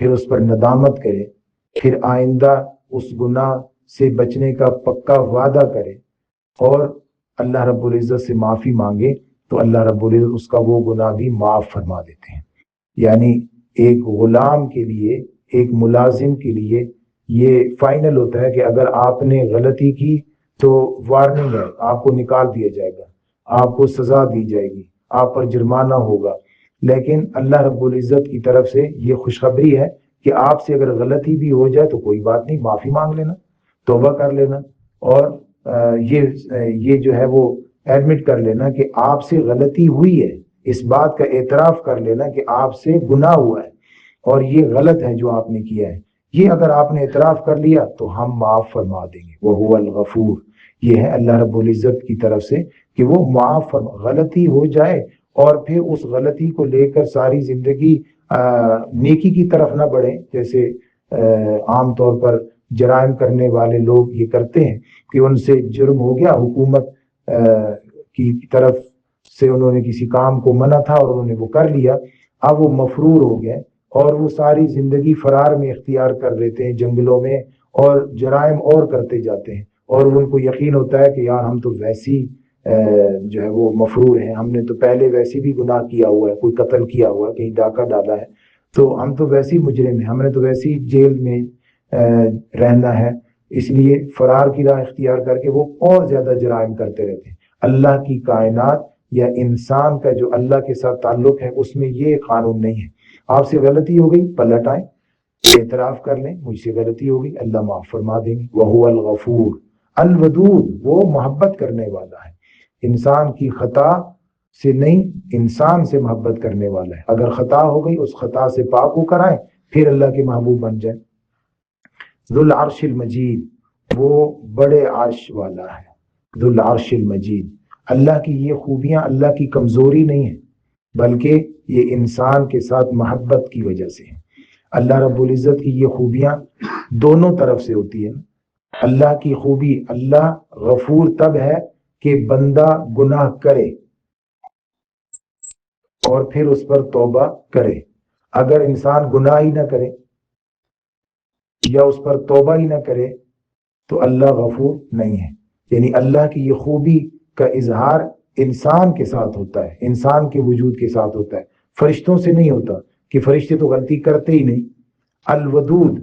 پھر اس پر ندامت کرے، پھر آئندہ اس گناہ سے بچنے کا پکا وعدہ کرے اور اللہ رب العزت سے معافی مانگے، تو اللہ رب العزت اس کا وہ گناہ بھی معاف فرما دیتے ہیں۔ یعنی ایک غلام کے لیے، ایک ملازم کے لیے یہ فائنل ہوتا ہے کہ اگر آپ نے غلطی کی تو وارننگ ہے، آپ کو نکال دیا جائے گا، آپ کو سزا دی جائے گی، آپ پر جرمانہ ہوگا۔ لیکن اللہ رب العزت کی طرف سے یہ خوشخبری ہے کہ آپ سے اگر غلطی بھی ہو جائے تو کوئی بات نہیں، معافی مانگ لینا، توبہ کر لینا، اور یہ جو ہے وہ ایڈمٹ کر لینا کہ آپ سے غلطی ہوئی ہے، اس بات کا اعتراف کر لینا کہ آپ سے گناہ ہوا ہے اور یہ غلط ہے جو آپ نے کیا ہے۔ یہ اگر آپ نے اعتراف کر لیا تو ہم معاف فرما دیں گے، وَهُوَ الْغَفُورُ۔ یہ ہے اللہ رب العزت کی طرف سے کہ وہ معاف فرما، غلطی ہو جائے اور پھر اس غلطی کو لے کر ساری زندگی نیکی کی طرف نہ بڑھیں، جیسے عام طور پر جرائم کرنے والے لوگ یہ کرتے ہیں کہ ان سے جرم ہو گیا، حکومت کی طرف سے انہوں نے کسی کام کو منع تھا اور انہوں نے وہ کر لیا، اب وہ مفرور ہو گئے اور وہ ساری زندگی فرار میں اختیار کر لیتے ہیں جنگلوں میں اور جرائم اور کرتے جاتے ہیں، اور ان کو یقین ہوتا ہے کہ یار ہم تو ویسی جو ہے وہ مفرور ہیں، ہم نے تو پہلے ویسی بھی گناہ کیا ہوا ہے، کوئی قتل کیا ہوا ہے، کہیں ڈاکہ ڈالا ہے، تو ہم تو ویسی مجرم ہیں، ہم نے تو ویسی جیل میں رہنا ہے، اس لیے فرار کی راہ اختیار کر کے وہ اور زیادہ جرائم کرتے رہتے ہیں۔ اللہ کی کائنات یا انسان کا جو اللہ کے ساتھ تعلق ہے اس میں یہ قانون نہیں ہے۔ آپ سے غلطی ہو گئی، پلٹ آئیں، اعتراف کر لیں مجھ سے غلطی ہو گئی، اللہ معاف فرما دیں گے۔ وَهُوَ الْغَفُورُ الْوَدُودُ، وہ محبت کرنے والا ہے، انسان کی خطا سے نہیں، انسان سے محبت کرنے والا ہے۔ اگر خطا ہو گئی اس خطا سے پاک ہو کر آئیں، پھر اللہ کے محبوب بن جائیں۔ ذو العرش المجید، وہ بڑے عرش والا ہے، ذو العرش المجید۔ اللہ کی یہ خوبیاں اللہ کی کمزوری نہیں ہیں، بلکہ یہ انسان کے ساتھ محبت کی وجہ سے ہیں۔ اللہ رب العزت کی یہ خوبیاں دونوں طرف سے ہوتی ہیں۔ اللہ کی خوبی، اللہ غفور تب ہے کہ بندہ گناہ کرے اور پھر اس پر توبہ کرے۔ اگر انسان گناہ ہی نہ کرے یا اس پر توبہ ہی نہ کرے تو اللہ غفور نہیں ہے۔ یعنی اللہ کی یہ خوبی کا اظہار انسان کے ساتھ ہوتا ہے، انسان کے وجود کے ساتھ ہوتا ہے، فرشتوں سے نہیں ہوتا، کہ فرشتے تو غلطی کرتے ہی نہیں۔ الودود،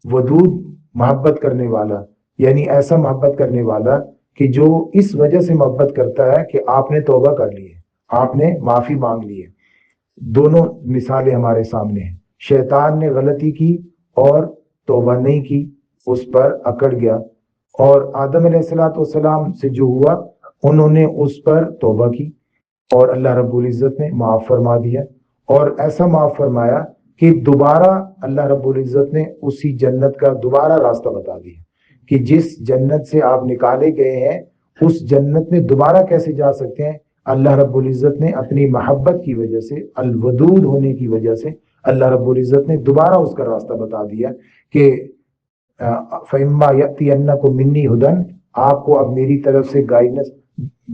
ودود محبت کرنے والا، یعنی ایسا محبت کرنے والا کہ جو اس وجہ سے محبت کرتا ہے کہ آپ نے توبہ کر لی ہے، آپ نے معافی مانگ لی ہے۔ دونوں مثالیں ہمارے سامنے ہیں۔ شیطان نے غلطی کی اور توبہ نہیں کی، اس پر اکڑ گیا، اور آدم علیہ السلام سے جو ہوا انہوں نے اس پر توبہ کی اور اللہ رب العزت نے معاف فرما دیا، اور ایسا معاف فرمایا کہ دوبارہ اللہ رب العزت نے اسی جنت کا دوبارہ راستہ بتا دیا کہ جس جنت سے آپ نکالے گئے ہیں اس جنت میں دوبارہ کیسے جا سکتے ہیں۔ اللہ رب العزت نے اپنی محبت کی وجہ سے، الودود ہونے کی وجہ سے، اللہ رب العزت نے دوبارہ اس کا راستہ بتا دیا کہ فَإِمَّا يَأْتِيَنَّكُم مِّنِّي هُدًى، آپ کو اب میری طرف سے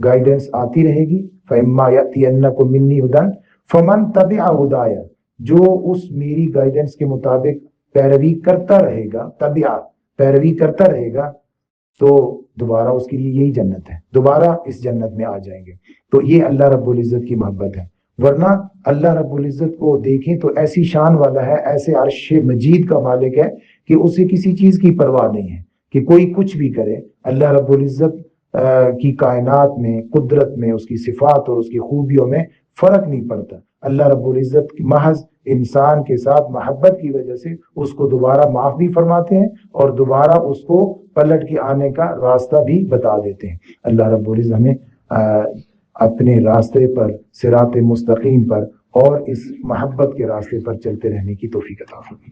گائیڈنس آتی رہے گی۔ فَإِمَّا يَأْتِيَنَّكُم مِّنِّي هُدًى فَمَن تَبِعَ هُدَايَ، جو اس میری گائیڈنس کے مطابق پیروی کرتا رہے گا، تبع پیروی کرتا رہے گا، تو دوبارہ اس کے لیے یہی جنت ہے، دوبارہ اس جنت میں آ جائیں گے۔ تو یہ اللہ رب العزت کی محبت ہے۔ ورنہ اللہ رب العزت کو دیکھیں تو ایسی شان والا ہے، ایسے عرش مجید کا مالک ہے کہ اسے کسی چیز کی پرواہ نہیں ہے کہ کوئی کچھ بھی کرے۔ اللہ رب العزت کی کائنات میں، قدرت میں، اس کی صفات اور اس کی خوبیوں میں فرق نہیں پڑتا۔ اللہ رب العزت محض انسان کے ساتھ محبت کی وجہ سے اس کو دوبارہ معاف بھی فرماتے ہیں اور دوبارہ اس کو پلٹ کے آنے کا راستہ بھی بتا دیتے ہیں۔ اللہ رب العزت ہمیں اپنے راستے پر، صراط مستقیم پر اور اس محبت کے راستے پر چلتے رہنے کی توفیق عطا فرمائے۔